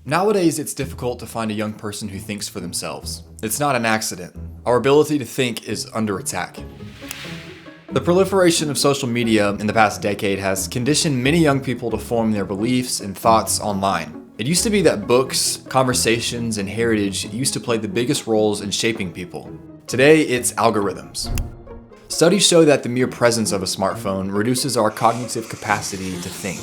Nowadays, it's difficult to find a young person who thinks for themselves. It's not an accident. Our ability to think is under attack. The proliferation of social media in the past decade has conditioned many young people to form their beliefs and thoughts online. It used to be that books, conversations, and heritage used to play the biggest roles in shaping people. Today, it's algorithms. Studies show that the mere presence of a smartphone reduces our cognitive capacity to think.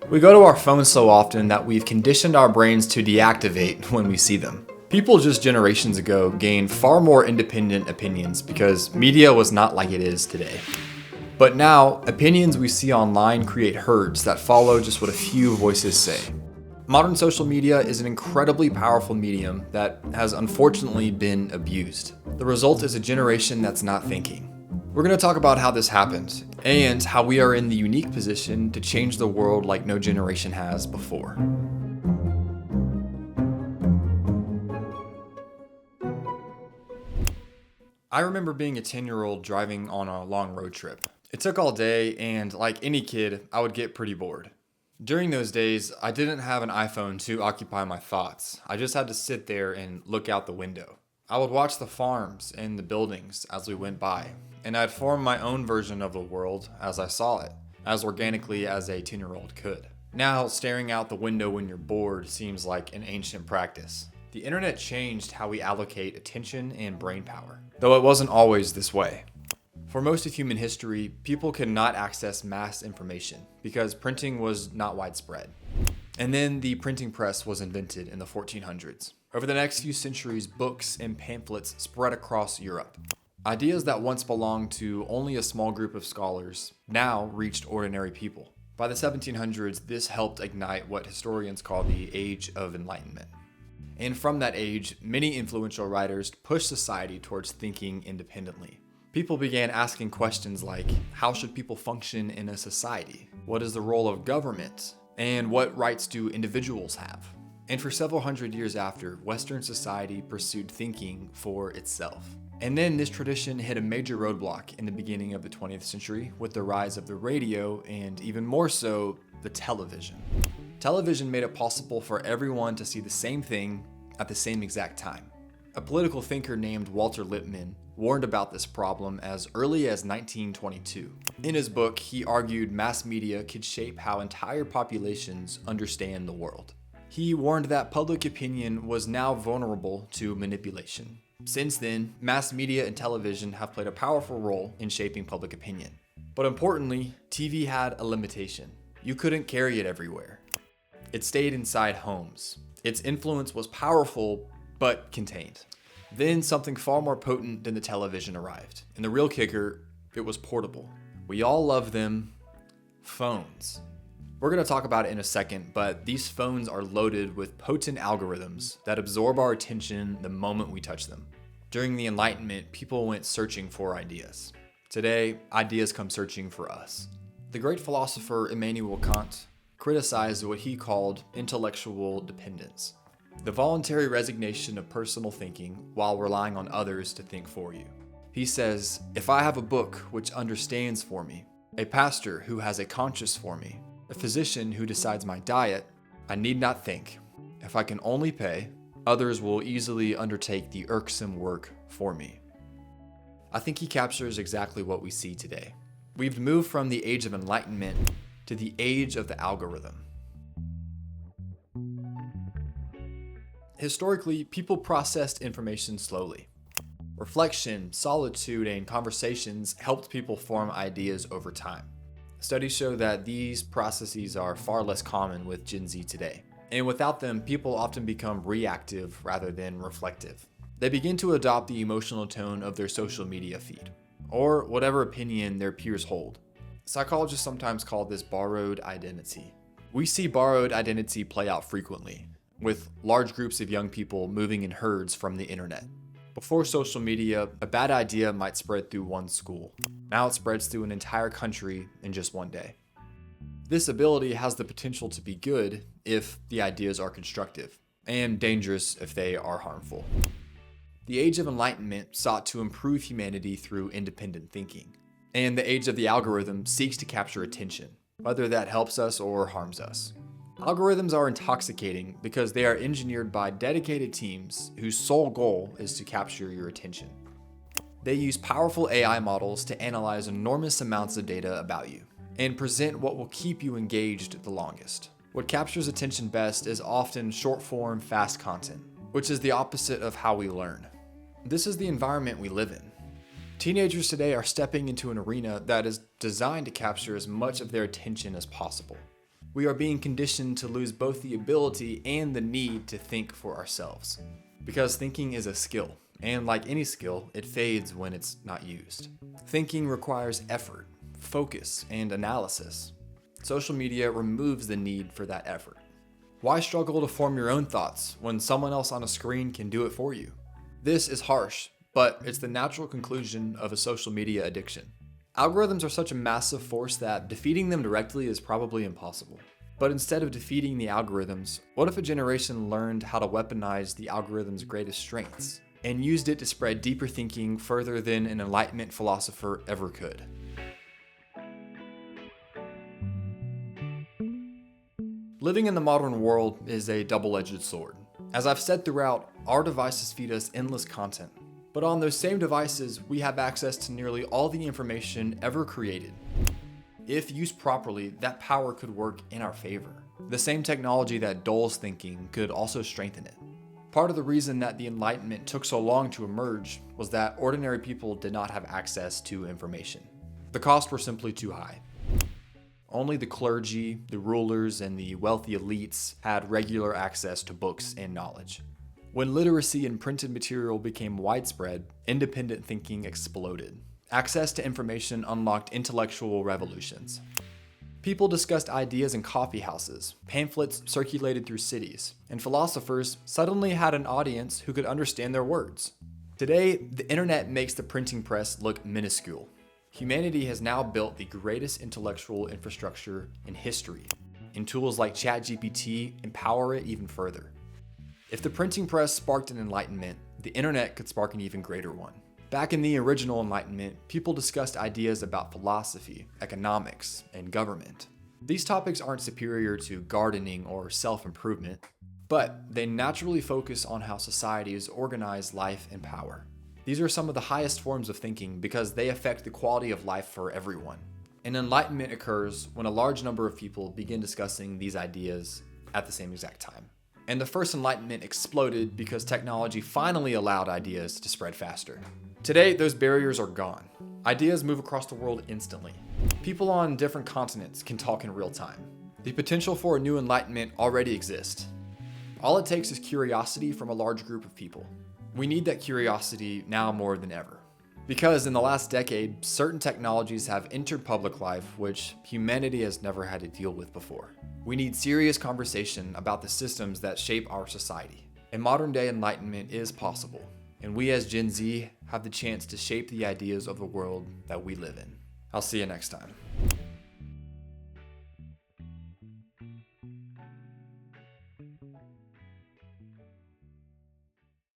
We go to our phones so often that we've conditioned our brains to deactivate when we see them. People just generations ago gained far more independent opinions because media was not like it is today. But now, opinions we see online create herds that follow just what a few voices say. Modern social media is an incredibly powerful medium that has unfortunately been abused. The result is a generation that's not thinking. We're going to talk about how this happened and how we are in the unique position to change the world like no generation has before. I remember being a 10-year-old driving on a long road trip. It took all day, and like any kid, I would get pretty bored. During those days, I didn't have an iPhone to occupy my thoughts. I just had to sit there and look out the window. I would watch the farms and the buildings as we went by, and I'd form my own version of the world as I saw it, as organically as a 10-year-old could. Now, staring out the window when you're bored seems like an ancient practice. The internet changed how we allocate attention and brain power, though it wasn't always this way. For most of human history, people could not access mass information because printing was not widespread. And then the printing press was invented in the 1400s. Over the next few centuries, books and pamphlets spread across Europe. Ideas that once belonged to only a small group of scholars now reached ordinary people. By the 1700s, this helped ignite what historians call the Age of Enlightenment. And from that age, many influential writers pushed society towards thinking independently. People began asking questions like, how should people function in a society? What is the role of government? And what rights do individuals have? And for several hundred years after, Western society pursued thinking for itself. And then this tradition hit a major roadblock in the beginning of the 20th century with the rise of the radio and even more so, the television. Television made it possible for everyone to see the same thing at the same exact time. A political thinker named Walter Lippmann warned about this problem as early as 1922. In his book, he argued mass media could shape how entire populations understand the world. He warned that public opinion was now vulnerable to manipulation. Since then, mass media and television have played a powerful role in shaping public opinion. But importantly, TV had a limitation. You couldn't carry it everywhere. It stayed inside homes. Its influence was powerful, but contained. Then something far more potent than the television arrived. And the real kicker, it was portable. We all love them, phones. We're going to talk about it in a second, but these phones are loaded with potent algorithms that absorb our attention the moment we touch them. During the Enlightenment, people went searching for ideas. Today, ideas come searching for us. The great philosopher Immanuel Kant criticized what he called intellectual dependence, the voluntary resignation of personal thinking while relying on others to think for you. He says, if I have a book which understands for me, a pastor who has a conscience for me, a physician who decides my diet, I need not think. If I can only pay, others will easily undertake the irksome work for me. I think he captures exactly what we see today. We've moved from the age of enlightenment to the age of the algorithm. Historically, people processed information slowly. Reflection, solitude, and conversations helped people form ideas over time. Studies show that these processes are far less common with Gen Z today. And without them, people often become reactive rather than reflective. They begin to adopt the emotional tone of their social media feed, or whatever opinion their peers hold. Psychologists sometimes call this borrowed identity. We see borrowed identity play out frequently, with large groups of young people moving in herds from the internet. Before social media, a bad idea might spread through one school. Now it spreads through an entire country in just one day. This ability has the potential to be good if the ideas are constructive, and dangerous if they are harmful. The Age of Enlightenment sought to improve humanity through independent thinking, and the Age of the Algorithm seeks to capture attention, whether that helps us or harms us. Algorithms are intoxicating because they are engineered by dedicated teams whose sole goal is to capture your attention. They use powerful AI models to analyze enormous amounts of data about you and present what will keep you engaged the longest. What captures attention best is often short-form, fast content, which is the opposite of how we learn. This is the environment we live in. Teenagers today are stepping into an arena that is designed to capture as much of their attention as possible. We are being conditioned to lose both the ability and the need to think for ourselves. Because thinking is a skill, and like any skill, it fades when it's not used. Thinking requires effort, focus, and analysis. Social media removes the need for that effort. Why struggle to form your own thoughts when someone else on a screen can do it for you? This is harsh, but it's the natural conclusion of a social media addiction. Algorithms are such a massive force that defeating them directly is probably impossible. But instead of defeating the algorithms, what if a generation learned how to weaponize the algorithm's greatest strengths and used it to spread deeper thinking further than an Enlightenment philosopher ever could? Living in the modern world is a double-edged sword. As I've said throughout, our devices feed us endless content. But on those same devices, we have access to nearly all the information ever created. If used properly, that power could work in our favor. The same technology that dulls thinking could also strengthen it. Part of the reason that the Enlightenment took so long to emerge was that ordinary people did not have access to information. The costs were simply too high. Only the clergy, the rulers, and the wealthy elites had regular access to books and knowledge. When literacy and printed material became widespread, independent thinking exploded. Access to information unlocked intellectual revolutions. People discussed ideas in coffee houses, pamphlets circulated through cities, and philosophers suddenly had an audience who could understand their words. Today, the internet makes the printing press look minuscule. Humanity has now built the greatest intellectual infrastructure in history, and tools like ChatGPT empower it even further. If the printing press sparked an enlightenment, the internet could spark an even greater one. Back in the original Enlightenment, people discussed ideas about philosophy, economics, and government. These topics aren't superior to gardening or self-improvement, but they naturally focus on how societies organize life and power. These are some of the highest forms of thinking because they affect the quality of life for everyone. An enlightenment occurs when a large number of people begin discussing these ideas at the same exact time. And the first enlightenment exploded because technology finally allowed ideas to spread faster. Today, those barriers are gone. Ideas move across the world instantly. People on different continents can talk in real time. The potential for a new enlightenment already exists. All it takes is curiosity from a large group of people. We need that curiosity now more than ever. Because in the last decade, certain technologies have entered public life which humanity has never had to deal with before. We need serious conversation about the systems that shape our society. A modern day enlightenment is possible, and we as Gen Z have the chance to shape the ideas of the world that we live in. I'll see you next time.